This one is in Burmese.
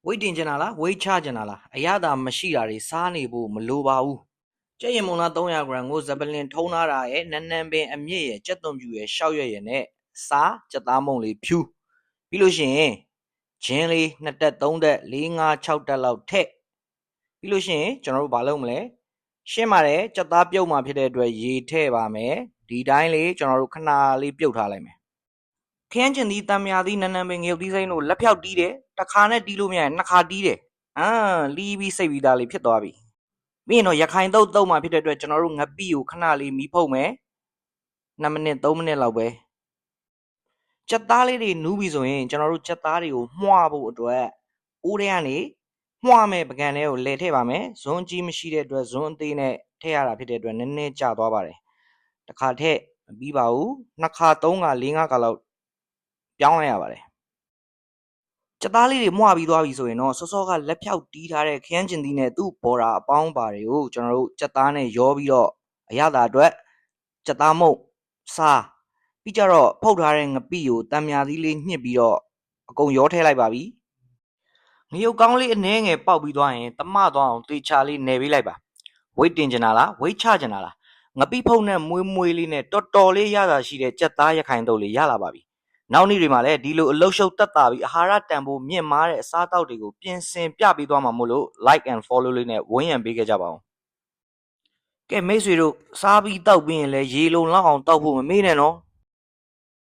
ဝိတ်တင်ချင်တာလားဝိတ်ချချင်တာလားအရသာမရှိတာတွေစားနေဖို့မလိုပါဘူးကြက်ရင်မုံလား300 gram ကိုဇပလင်ထုံးထားတာရဲ့နန်းနန်းပင်အမြင့်ရဲ့ကြက်သွန်ပြူရဲ့ရှောက်ရွက်ရဲ့နဲ့စားကြက်သားမုံလေးဖြူပြီးလို့ရှိရင်ဂျင်းလေး2တက်3တက်4 5 6တက်လောက်ထည့်ပြီးလို့ရှိရင်ကျွန်တော်တို့ဘာလုပ်မလဲရှင်းပါတယ်ကြက်သားပြုတ်မှဖြစ်တဲ့အတွက်ရေထည့်ပါမယ်ဒီတိုင်းလေးကျွန်တော်တို့ခဏလေးပြုတ်ထားလိုက်မယ်ခရမ်းချင်သီးတံမြာသီးနန်းနန်းပင်ငရုတ်သီးစိမ်းတို့လက်ဖြောက်တီးတယ်တစ်ခါနဲ့တီးလို့မရရင်နှစ်ခါတီးတယ်လီးပြီးစိတ်ပြီးသားလေးဖြစ်သွားပြီပြီးရင်တော့ရခိုင်တုတ်မှဖြစ်တဲ့အတွက်ကျွန်တော်တို့ငပိကိုခဏလေးမီးဖုတ်မယ်2မိနစ်3မိနစ်လောက်ပဲကြက်သားလေးတွေနူးပြီဆိုရင်ကျွန်တော်တို့ကြက်သားတွေကိုမှုာဖို့အတွက်အိုးထဲကနေမှုာမဲ့ပကံလေးကိုလဲထည့်ပါမယ်ဇွန်းကြီးမရှိတဲ့အတွက်ဇွန်းအသေးနဲ့ထည့်ရတာဖြစ်တဲ့အတွက်နည်းနည်းကျသွားပါတယ်တစ်ခါထည့်မပြီးပါဘူးနှစ်ခါ3ခါ4 5ခါလောက်ပြောင်းလိုက်ရပါတယ်ကြက်သားလေးတွေမှုာပြီးသွားပြီဆိုရင်တော့စောစောကလက်ဖြောက်တီးထားတဲ့ခရမ်းကျင်သီးနဲ့သူ့ဘော်ဒါအပေါင်းပါတွေကိုကျွန်တော်တို့ကြက်သားနဲ့ရောပြီးတော့အရသာအတွက်ကြက်သားမုတ်စားပြီးကြတော့ဖုတ်ထားတဲ့ငပိကိုတံမြာသီးလေးညှစ်ပြီးတော့အကုန်ရောထည့်လိုက်ပါပြီငရုတ်ကောင်းလေးအနှဲငယ်ပေါက်ပြီးသွားရင်တမသွားအောင်တေချာလေးနယ်ပေးလိုက်ပါဝိတ်တင်ချင်တာလားဝိတ်ချချင်တာလားငပိဖုတ်နဲ့မွေးမွေးလေးနဲ့တော်တော်လေးရတာရှိတဲ့ကြက်သားရခိုင်တုပ်လေးရလာပါပြီနောက်နေ့တွေမှာလည်းဒီလိုအလုတ်ရှုပ်တက်တာပြီးအာဟာရတန်ဖိုးမြင့်မားတဲ့အစားအသောက်တွေကိုပြင်ဆင်ပြပေးသွားမှာမို့လို့ like and follow လေးနဲ့ဝန်းရံပေးခဲ့ကြပါအောင်ကဲမိတ်ဆွေတို့စားပြီးတောက်ပြီးရင်လည်းရေလုံလောက်အောင်တောက်ဖို့မမေ့နဲ့နော်